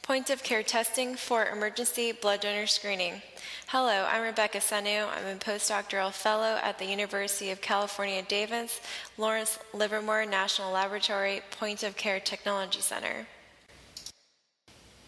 Point of care testing for emergency blood donor screening. Hello, I'm Rebecca Sonu. I'm a postdoctoral fellow at the University of California, Davis, Lawrence Livermore National Laboratory Point of Care Technology Center.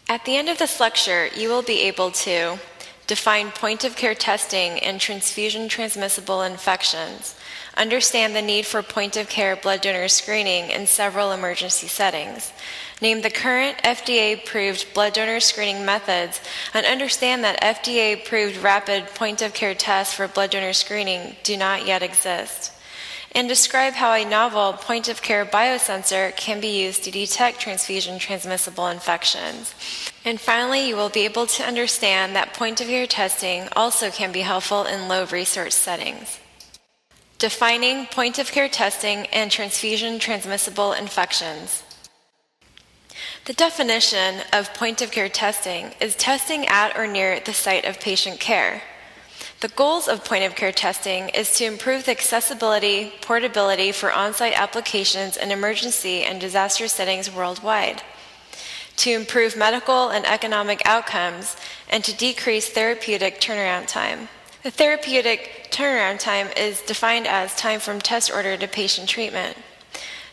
At the end of this lecture, you will be able to define point of care testing and transfusion transmissible infections, understand the need for point of care blood donor screening in several emergency settings, name the current FDA-approved blood donor screening methods, and understand that FDA-approved rapid point of care tests for blood donor screening do not yet exist, and describe how a novel point of care biosensor can be used to detect transfusion transmissible infections. And finally, you will be able to understand that point of care testing also can be helpful in low research settings. Defining point of care testing and transfusion transmissible infections. The definition of point of care testing is testing at or near the site of patient care. The goals of point of care testing is to improve the accessibility, portability for on-site applications in emergency and disaster settings worldwide, to improve medical and economic outcomes, and to decrease therapeutic turnaround time. The therapeutic turnaround time is defined as time from test order to patient treatment.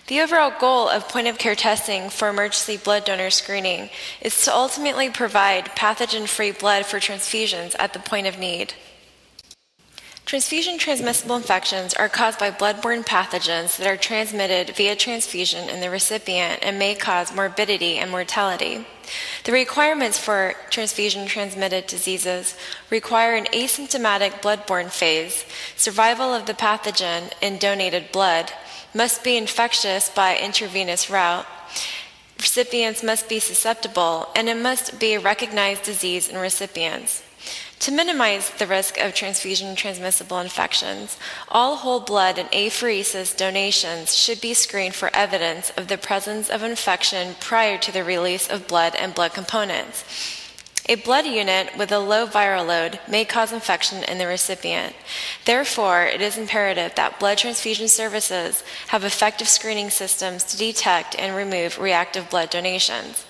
The overall goal of point-of-care testing for emergency blood donor screening is to ultimately provide pathogen-free blood for transfusions at the point of need. Transfusion transmissible infections are caused by blood-borne pathogens that are transmitted via transfusion in the recipient and may cause morbidity and mortality. The requirements for transfusion-transmitted diseases require an asymptomatic blood-borne phase, survival of the pathogen in donated blood, must be infectious by intravenous route, recipients must be susceptible, and it must be a recognized disease in recipients. To minimize the risk of transfusion-transmissible infections, all whole blood and apheresis donations should be screened for evidence of the presence of infection prior to the release of blood and blood components. A blood unit with a low viral load may cause infection in the recipient. Therefore, it is imperative that blood transfusion services have effective screening systems to detect and remove reactive blood donations.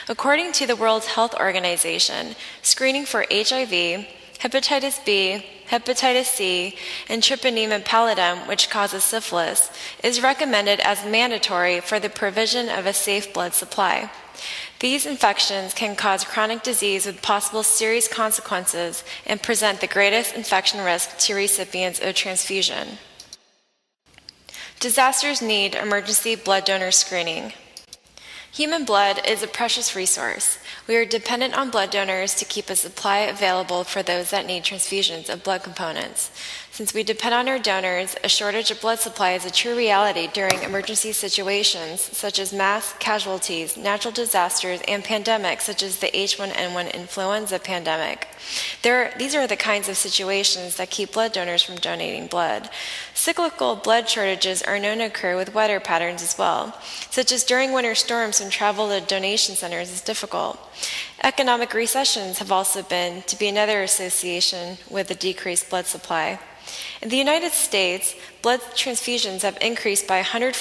According to the World Health Organization, screening for HIV, hepatitis B, hepatitis C, and treponema pallidum, which causes syphilis, is recommended as mandatory for the provision of a safe blood supply. These infections can cause chronic disease with possible serious consequences and present the greatest infection risk to recipients of transfusion. Disasters need emergency blood donor screening. Human blood is a precious resource. We are dependent on blood donors to keep a supply available for those that need transfusions of blood components. Since we depend on our donors, a shortage of blood supply is a true reality during emergency situations such as mass casualties, natural disasters, and pandemics such as the H1N1 influenza pandemic. These are the kinds of situations that keep blood donors from donating blood. Cyclical blood shortages are known to occur with weather patterns as well, such as during winter storms when travel to donation centers is difficult. Economic recessions have also been to be another association with a decreased blood supply. In the United States, blood transfusions have increased by 140%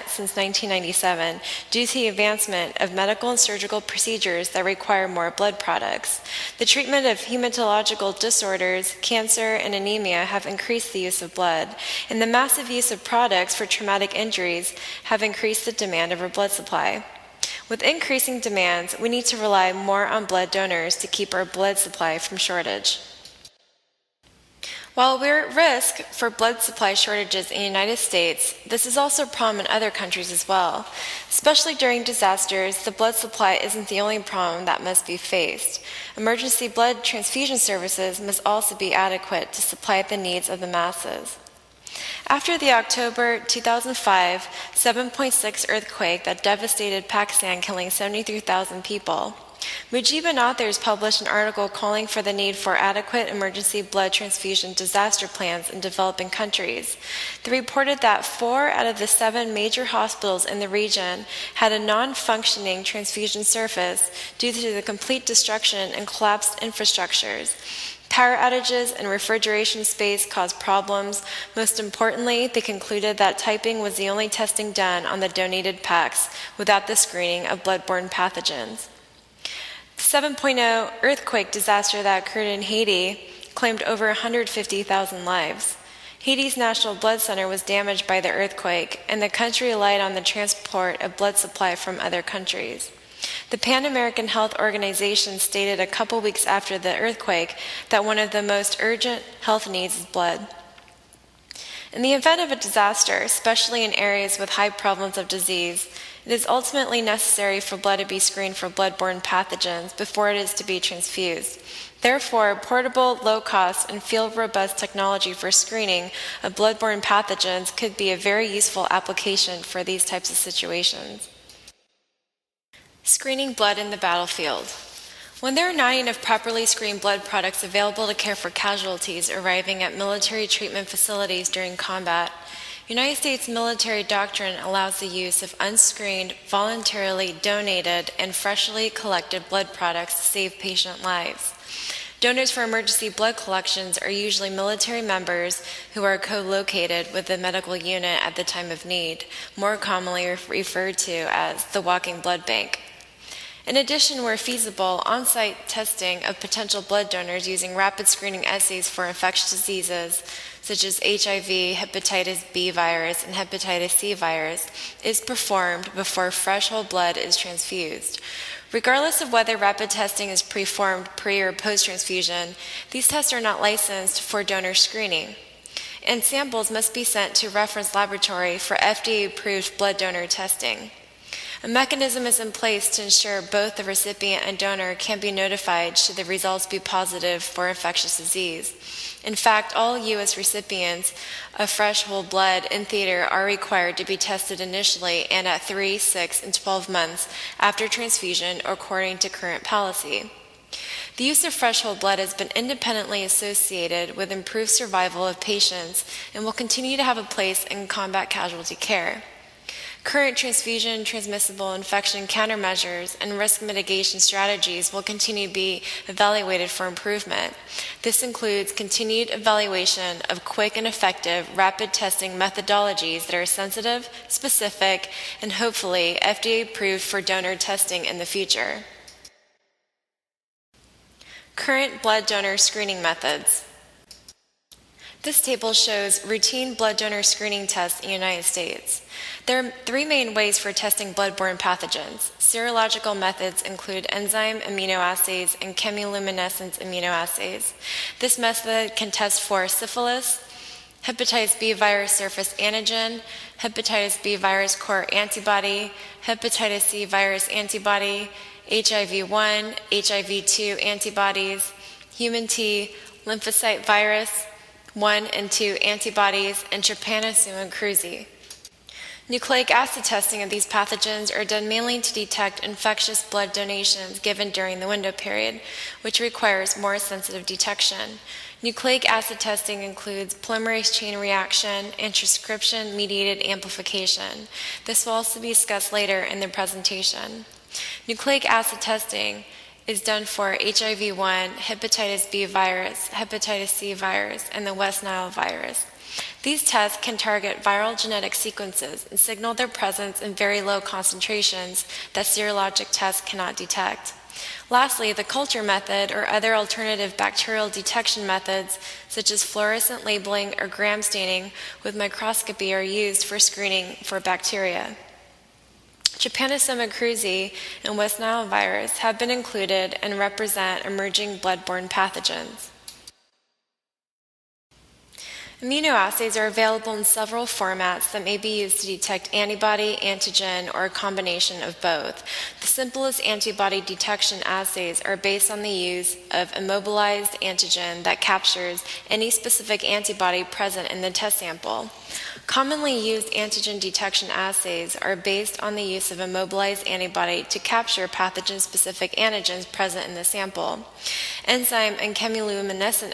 since 1997 due to the advancement of medical and surgical procedures that require more blood products. The treatment of hematological disorders, cancer, and anemia have increased the use of blood, and the massive use of products for traumatic injuries have increased the demand of our blood supply. With increasing demands, we need to rely more on blood donors to keep our blood supply from shortage. While we're at risk for blood supply shortages in the United States, this is also a problem in other countries as well. Especially during disasters, the blood supply isn't the only problem that must be faced. Emergency blood transfusion services must also be adequate to supply the needs of the masses. After the October 2005 7.6 earthquake that devastated Pakistan, killing 73,000 people, Mujib and authors published an article calling for the need for adequate emergency blood transfusion disaster plans in developing countries. They reported that 4 out of the 7 major hospitals in the region had a non-functioning transfusion service due to the complete destruction and collapsed infrastructures. Power outages and refrigeration space caused problems. Most importantly, they concluded that typing was the only testing done on the donated packs without the screening of blood-borne pathogens. 7.0 earthquake disaster that occurred in Haiti claimed over 150,000 lives. Haiti's National Blood Center was damaged by the earthquake, and the country relied on the transport of blood supply from other countries. The Pan American Health Organization stated a couple weeks after the earthquake that one of the most urgent health needs is blood. In the event of a disaster, especially in areas with high prevalence of disease, it is ultimately necessary for blood to be screened for blood-borne pathogens before it is to be transfused. Therefore, portable, low-cost, and field-robust technology for screening of blood-borne pathogens could be a very useful application for these types of situations. Screening blood in the battlefield. When there are not enough properly screened blood products available to care for casualties arriving at military treatment facilities during combat, United States military doctrine allows the use of unscreened, voluntarily donated, and freshly collected blood products to save patient lives. Donors for emergency blood collections are usually military members who are co-located with the medical unit at the time of need, more commonly referred to as the walking blood bank. In addition, where feasible, on-site testing of potential blood donors using rapid screening assays for infectious diseases such as HIV, hepatitis B virus, and hepatitis C virus is performed before fresh whole blood is transfused. Regardless of whether rapid testing is performed pre- or post-transfusion, these tests are not licensed for donor screening, and samples must be sent to reference laboratory for FDA-approved blood donor testing. A mechanism is in place to ensure both the recipient and donor can be notified should the results be positive for infectious disease. In fact, all U.S. recipients of fresh whole blood in theater are required to be tested initially and at 3, 6, and 12 months after transfusion according to current policy. The use of fresh whole blood has been independently associated with improved survival of patients and will continue to have a place in combat casualty care. Current transfusion, transmissible infection countermeasures, and risk mitigation strategies will continue to be evaluated for improvement. This includes continued evaluation of quick and effective rapid testing methodologies that are sensitive, specific, and hopefully FDA approved for donor testing in the future. Current blood donor screening methods. This table shows routine blood donor screening tests in the United States. There are 3 main ways for testing blood-borne pathogens. Serological methods include enzyme immunoassays and chemiluminescence immunoassays. This method can test for syphilis, hepatitis B virus surface antigen, hepatitis B virus core antibody, hepatitis C virus antibody, HIV-1, HIV-2 antibodies, human T, lymphocyte virus, 1 and 2 antibodies, and Trypanosoma cruzi. Nucleic acid testing of these pathogens are done mainly to detect infectious blood donations given during the window period, which requires more sensitive detection. Nucleic acid testing includes polymerase chain reaction and transcription-mediated amplification. This will also be discussed later in the presentation. Nucleic acid testing is done for HIV-1, hepatitis B virus, hepatitis C virus, and the West Nile virus. These tests can target viral genetic sequences and signal their presence in very low concentrations that serologic tests cannot detect. Lastly, the culture method or other alternative bacterial detection methods such as fluorescent labeling or gram staining with microscopy are used for screening for bacteria. Trypanosoma cruzi and West Nile virus have been included and represent emerging blood-borne pathogens. Immunoassays are available in several formats that may be used to detect antibody, antigen, or a combination of both. The simplest antibody detection assays are based on the use of immobilized antigen that captures any specific antibody present in the test sample. Commonly used antigen detection assays are based on the use of immobilized antibody to capture pathogen-specific antigens present in the sample. Enzyme and chemiluminescent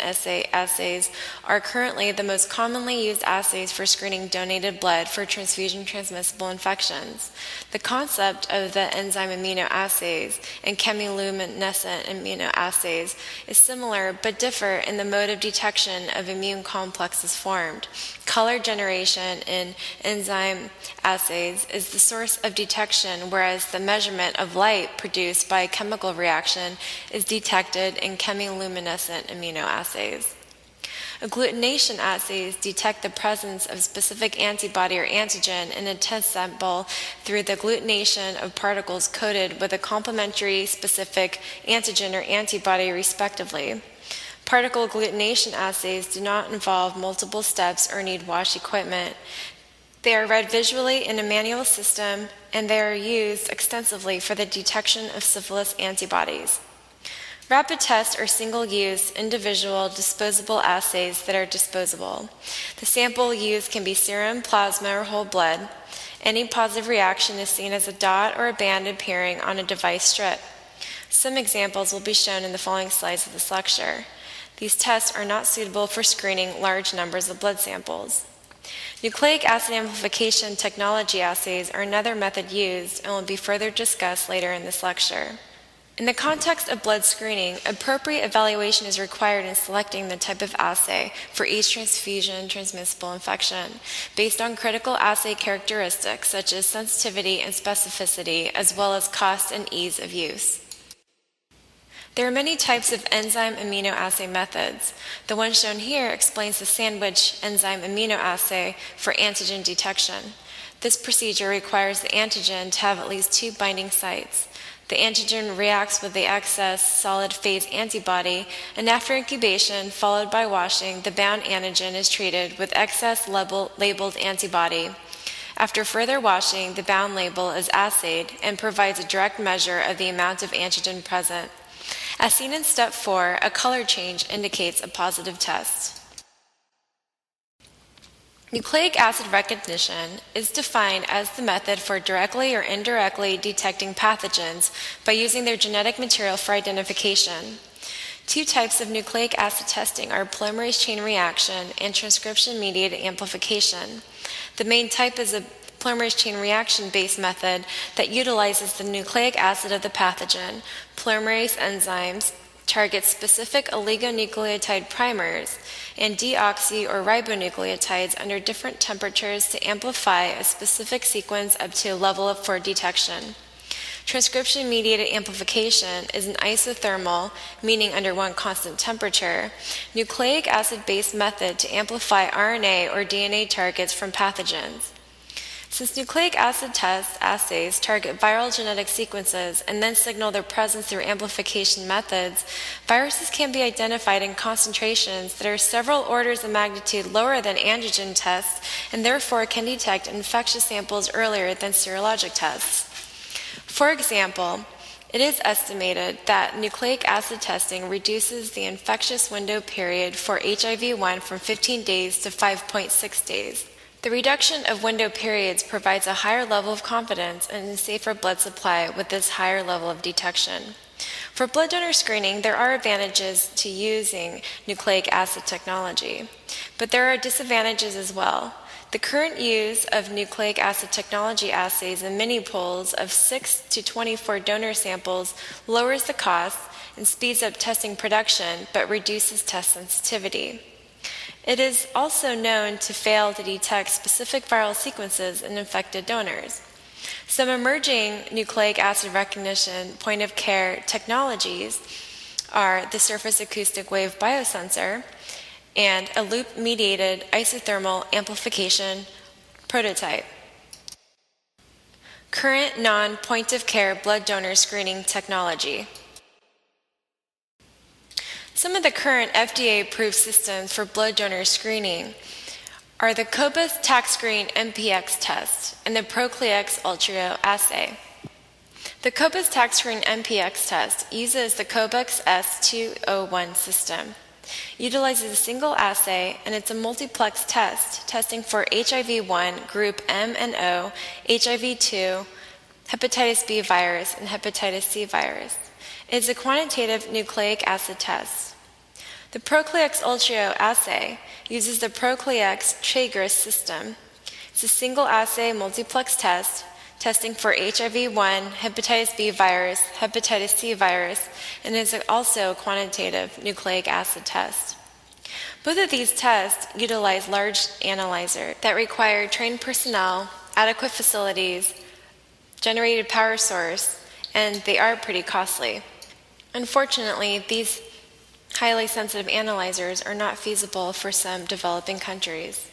assays are currently the most commonly used assays for screening donated blood for transfusion-transmissible infections. The concept of the enzyme immunoassays and chemiluminescent immunoassays is similar but differ in the mode of detection of immune complexes formed, color generation, generation in enzyme assays is the source of detection, whereas the measurement of light produced by a chemical reaction is detected in chemiluminescent immunoassays. Agglutination assays detect the presence of specific antibody or antigen in a test sample through the agglutination of particles coated with a complementary specific antigen or antibody, respectively. Particle agglutination assays do not involve multiple steps or need wash equipment. They are read visually in a manual system, and they are used extensively for the detection of syphilis antibodies. Rapid tests are single-use, individual, disposable assays that are disposable. The sample used can be serum, plasma, or whole blood. Any positive reaction is seen as a dot or a band appearing on a device strip. Some examples will be shown in the following slides of this lecture. These tests are not suitable for screening large numbers of blood samples. Nucleic acid amplification technology assays are another method used and will be further discussed later in this lecture. In the context of blood screening, appropriate evaluation is required in selecting the type of assay for each transfusion transmissible infection, based on critical assay characteristics such as sensitivity and specificity, as well as cost and ease of use. There are many types of enzyme immunoassay methods. The one shown here explains the sandwich enzyme immunoassay for antigen detection. This procedure requires the antigen to have at least 2 binding sites. The antigen reacts with the excess solid phase antibody, and after incubation, followed by washing, the bound antigen is treated with excess labeled antibody. After further washing, the bound label is assayed and provides a direct measure of the amount of antigen present. As seen in step 4, a color change indicates a positive test. Nucleic acid recognition is defined as the method for directly or indirectly detecting pathogens by using their genetic material for identification. 2 types of nucleic acid testing are polymerase chain reaction and transcription-mediated amplification. The main type is a polymerase chain reaction-based method that utilizes the nucleic acid of the pathogen. Polymerase enzymes target specific oligonucleotide primers and deoxy or ribonucleotides under different temperatures to amplify a specific sequence up to a level for detection. Transcription-mediated amplification is an isothermal, meaning under one constant temperature, nucleic acid-based method to amplify RNA or DNA targets from pathogens. Since nucleic acid test assays target viral genetic sequences and then signal their presence through amplification methods, viruses can be identified in concentrations that are several orders of magnitude lower than antigen tests and therefore can detect infectious samples earlier than serologic tests. For example, it is estimated that nucleic acid testing reduces the infectious window period for HIV-1 from 15 days to 5.6 days. The reduction of window periods provides a higher level of confidence and a safer blood supply with this higher level of detection. For blood donor screening, there are advantages to using nucleic acid technology, but there are disadvantages as well. The current use of nucleic acid technology assays in mini pools of 6 to 24 donor samples lowers the cost and speeds up testing production, but reduces test sensitivity. It is also known to fail to detect specific viral sequences in infected donors. Some emerging nucleic acid recognition point-of-care technologies are the surface acoustic wave biosensor and a loop-mediated isothermal amplification prototype. Current non-point-of-care blood donor screening technology. Some of the current FDA-approved systems for blood donor screening are the Cobas TaqScreen MPX test and the Proclex Ultra assay. The Cobas TaqScreen MPX test uses the Cobas S201 system, utilizes a single assay, and it's a multiplex test testing for HIV-1, group M and O, HIV-2, hepatitis B virus, and hepatitis C virus. It is a quantitative nucleic acid test. The Proclex Ultra assay uses the Proclex Tragris system. It's a single assay multiplex test testing for HIV-1, hepatitis B virus, hepatitis C virus, and is also a quantitative nucleic acid test. Both of these tests utilize large analyzers that require trained personnel, adequate facilities, generated power source, and they are pretty costly. Unfortunately, these highly sensitive analyzers are not feasible for some developing countries.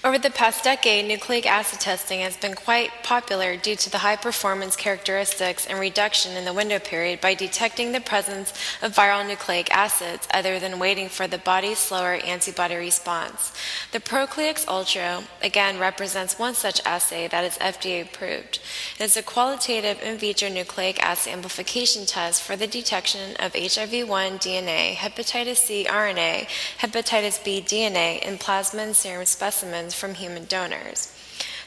Over the past decade, nucleic acid testing has been quite popular due to the high performance characteristics and reduction in the window period by detecting the presence of viral nucleic acids other than waiting for the body's slower antibody response. The Proclex Ultra, again, represents one such assay that is FDA approved. It is a qualitative in vitro nucleic acid amplification test for the detection of HIV-1 DNA, hepatitis C RNA, hepatitis B DNA in plasma and serum specimens from human donors.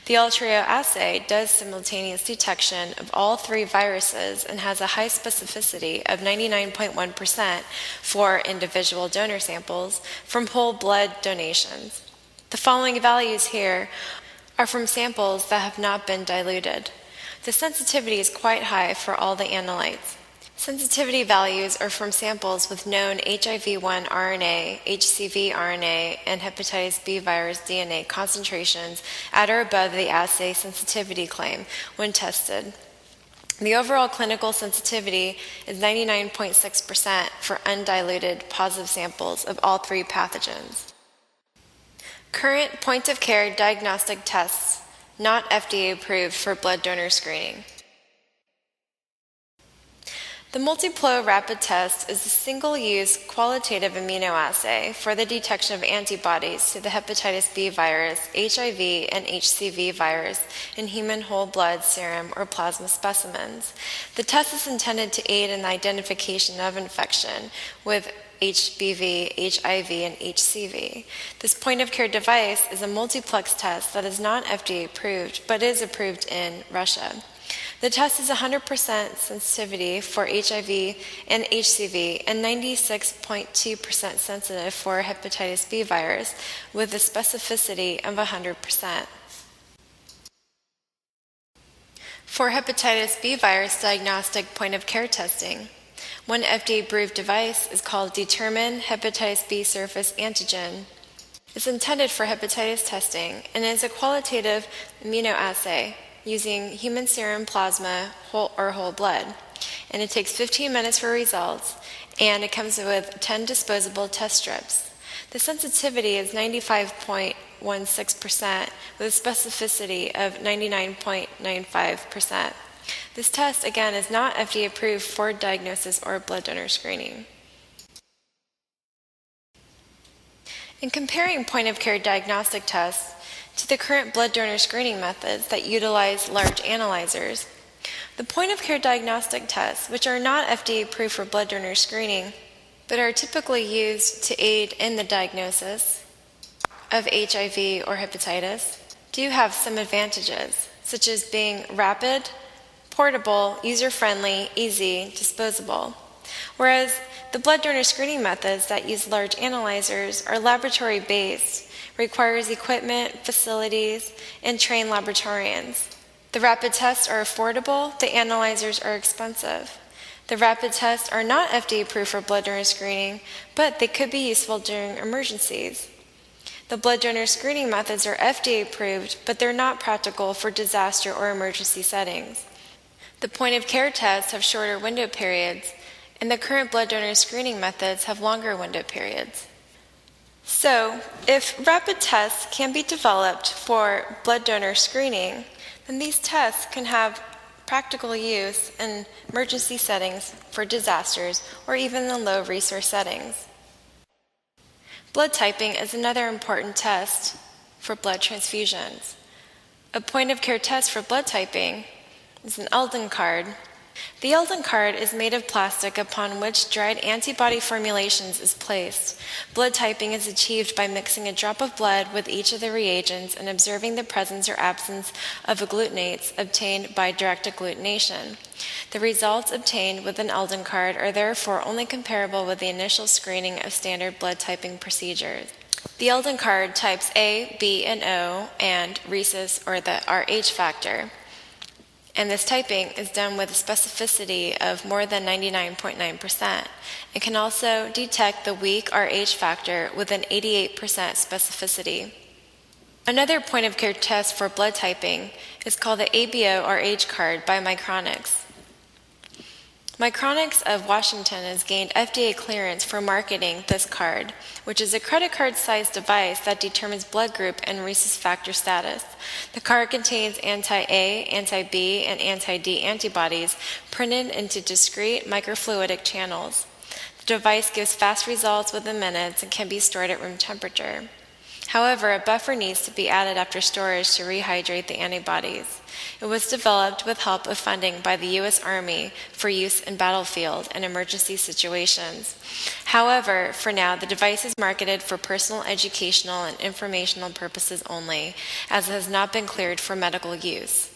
The Ultra assay does simultaneous detection of all three viruses and has a high specificity of 99.1% for individual donor samples from whole blood donations. The following values here are from samples that have not been diluted. The sensitivity is quite high for all the analytes. Sensitivity values are from samples with known HIV-1 RNA, HCV RNA, and hepatitis B virus DNA concentrations at or above the assay sensitivity claim when tested. The overall clinical sensitivity is 99.6% for undiluted positive samples of all three pathogens. Current point-of-care diagnostic tests not FDA approved for blood donor screening. The multiplo rapid test is a single-use qualitative immunoassay for the detection of antibodies to the hepatitis B virus, HIV, and HCV virus in human whole blood, serum, or plasma specimens. The test is intended to aid in the identification of infection with HBV, HIV, and HCV. This point-of-care device is a multiplex test that is not FDA approved, but is approved in Russia. The test is 100% sensitivity for HIV and HCV and 96.2% sensitive for hepatitis B virus with a specificity of 100%. For hepatitis B virus diagnostic point-of-care testing, one FDA-approved device is called Determine Hepatitis B Surface Antigen. It's intended for hepatitis testing and is a qualitative immunoassay using human serum, plasma, or whole blood. And it takes 15 minutes for results, and it comes with 10 disposable test strips. The sensitivity is 95.16% with a specificity of 99.95%. This test, again, is not FDA approved for diagnosis or blood donor screening. In comparing point-of-care diagnostic tests to the current blood donor screening methods that utilize large analyzers, the point-of-care diagnostic tests, which are not FDA approved for blood donor screening, but are typically used to aid in the diagnosis of HIV or hepatitis, do have some advantages, such as being rapid, portable, user-friendly, easy, disposable. Whereas the blood donor screening methods that use large analyzers are laboratory-based, requires equipment, facilities, and trained laboratorians. The rapid tests are affordable, the analyzers are expensive. The rapid tests are not FDA approved for blood donor screening, but they could be useful during emergencies. The blood donor screening methods are FDA approved, but they're not practical for disaster or emergency settings. The point-of-care tests have shorter window periods, and the current blood donor screening methods have longer window periods. So, if rapid tests can be developed for blood donor screening, then these tests can have practical use in emergency settings for disasters or even in low resource settings. Blood typing is another important test for blood transfusions. A point-of-care test for blood typing is an Eldon card. The Eldon card is made of plastic upon which dried antibody formulations is placed. Blood typing is achieved by mixing a drop of blood with each of the reagents and observing the presence or absence of agglutinates obtained by direct agglutination. The results obtained with an Eldon card are therefore only comparable with the initial screening of standard blood typing procedures. The Eldon card types A, B, and O, and rhesus or the Rh factor. and this typing is done with a specificity of more than 99.9%. It can also detect the weak Rh factor with an 88% specificity. Another point-of-care test for blood typing is called the ABO-RH card by Micronics. Micronics of Washington has gained FDA clearance for marketing this card, which is a credit card-sized device that determines blood group and rhesus factor status. The card contains anti-A, anti-B, and anti-D antibodies printed into discrete microfluidic channels. The device gives fast results within minutes and can be stored at room temperature. However, a buffer needs to be added after storage to rehydrate the antibodies. It was developed with help of funding by the U.S. Army for use in battlefield and emergency situations. However, for now, the device is marketed for personal, educational, and informational purposes only, as it has not been cleared for medical use.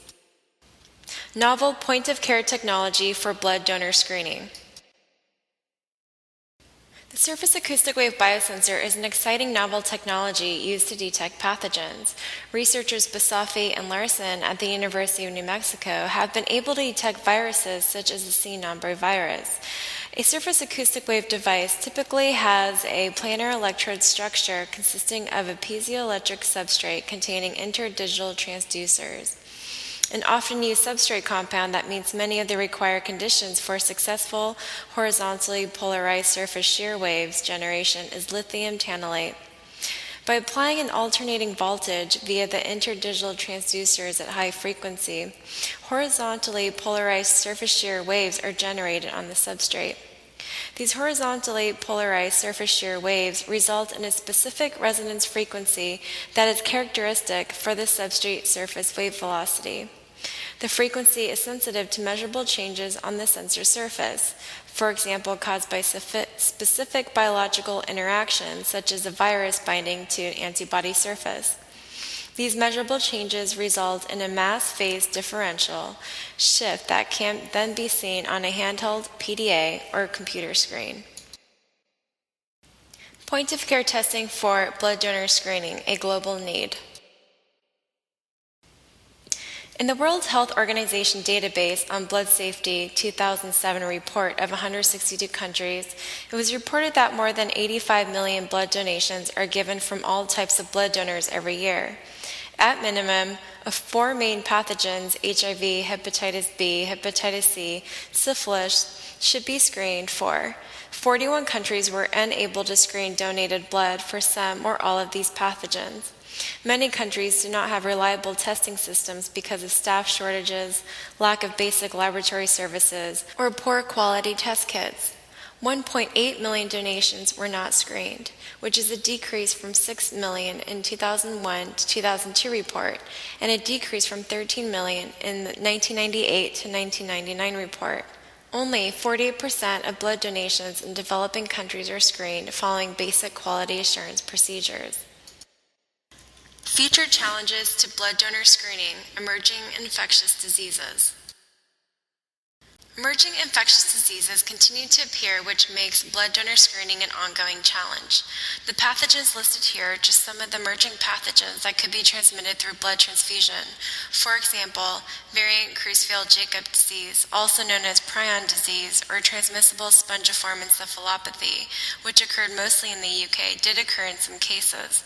Novel point-of-care technology for blood donor screening. The surface acoustic wave biosensor is an exciting novel technology used to detect pathogens. Researchers Basafi and Larson at the University of New Mexico have been able to detect viruses such as the C. nombre virus. A surface acoustic wave device typically has a planar electrode structure consisting of a piezoelectric substrate containing interdigital transducers. An often used substrate compound that meets many of the required conditions for successful horizontally polarized surface shear waves generation is lithium tantalate. By applying an alternating voltage via the interdigital transducers at high frequency, horizontally polarized surface shear waves are generated on the substrate. These horizontally polarized surface shear waves result in a specific resonance frequency that is characteristic for the substrate surface wave velocity. The frequency is sensitive to measurable changes on the sensor surface, for example, caused by specific biological interactions, such as a virus binding to an antibody surface. These measurable changes result in a mass-phase differential shift that can then be seen on a handheld PDA or computer screen. Point-of-care testing for blood donor screening, a global need. In the World Health Organization database on blood safety 2007 report of 162 countries, it was reported that more than 85 million blood donations are given from all types of blood donors every year. At minimum, of four main pathogens, HIV, hepatitis B, hepatitis C, syphilis, should be screened for. 41 countries were unable to screen donated blood for some or all of these pathogens. Many countries do not have reliable testing systems because of staff shortages, lack of basic laboratory services, or poor quality test kits. 1.8 million donations were not screened, which is a decrease from 6 million in 2001 to 2002 report, and a decrease from 13 million in the 1998 to 1999 report. Only 48% of blood donations in developing countries are screened following basic quality assurance procedures. Future challenges to blood donor screening, emerging infectious diseases. Emerging infectious diseases continue to appear, which makes blood donor screening an ongoing challenge. The pathogens listed here are just some of the emerging pathogens that could be transmitted through blood transfusion. For example, variant Creutzfeldt-Jakob disease, also known as prion disease, or transmissible spongiform encephalopathy, which occurred mostly in the UK, did occur in some cases.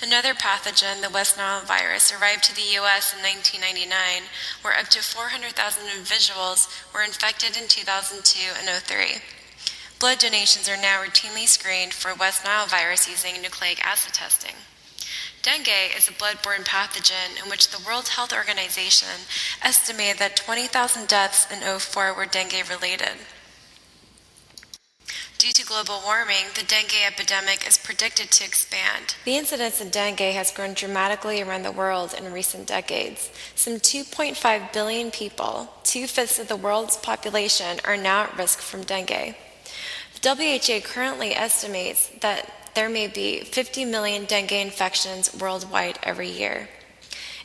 Another pathogen, the West Nile virus, arrived to the U.S. in 1999, where up to 400,000 individuals were infected in 2002 and 2003. Blood donations are now routinely screened for West Nile virus using nucleic acid testing. Dengue is a blood-borne pathogen in which the World Health Organization estimated that 20,000 deaths in 2004 were dengue-related. Due to global warming, the dengue epidemic is predicted to expand. The incidence of dengue has grown dramatically around the world in recent decades. Some 2.5 billion people, 2/5 of the world's population, are now at risk from dengue. The WHO currently estimates that there may be 50 million dengue infections worldwide every year.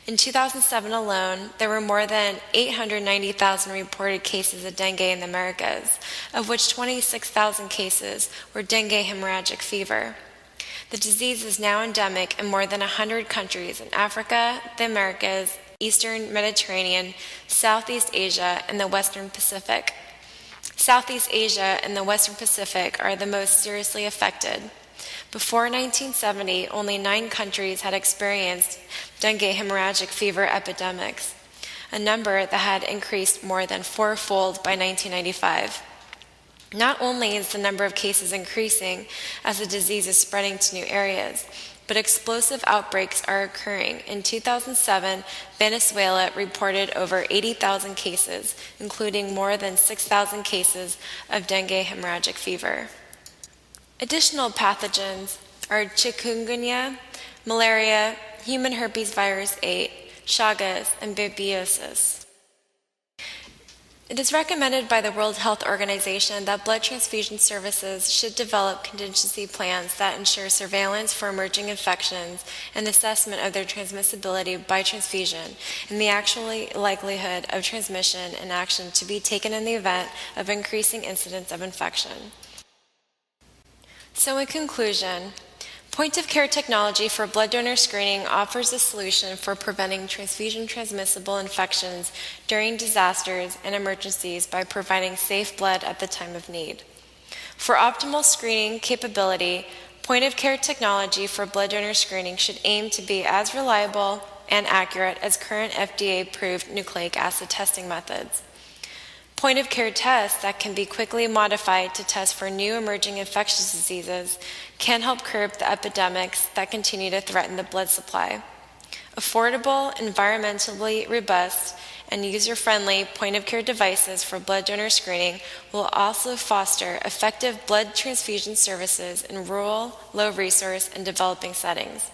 In 2007 alone, there were more than 890,000 reported cases of dengue in the Americas, of which 26,000 cases were dengue hemorrhagic fever. The disease is now endemic in more than 100 countries in Africa, the Americas, Eastern Mediterranean, Southeast Asia, and the Western Pacific. Southeast Asia and the Western Pacific are the most seriously affected. Before 1970, only 9 countries had experienced dengue hemorrhagic fever epidemics, a number that had increased more than 4-fold by 1995. Not only is the number of cases increasing as the disease is spreading to new areas, but explosive outbreaks are occurring. In 2007, Venezuela reported over 80,000 cases, including more than 6,000 cases of dengue hemorrhagic fever. Additional pathogens are chikungunya, malaria, human herpes virus 8, Chagas, and babiosis. It is recommended by the World Health Organization that blood transfusion services should develop contingency plans that ensure surveillance for emerging infections and assessment of their transmissibility by transfusion and the actual likelihood of transmission and action to be taken in the event of increasing incidence of infection. So in conclusion, point-of-care technology for blood donor screening offers a solution for preventing transfusion-transmissible infections during disasters and emergencies by providing safe blood at the time of need. For optimal screening capability, point-of-care technology for blood donor screening should aim to be as reliable and accurate as current FDA-approved nucleic acid testing methods. Point-of-care tests that can be quickly modified to test for new emerging infectious diseases can help curb the epidemics that continue to threaten the blood supply. Affordable, environmentally robust, and user-friendly point-of-care devices for blood donor screening will also foster effective blood transfusion services in rural, low-resource, and developing settings.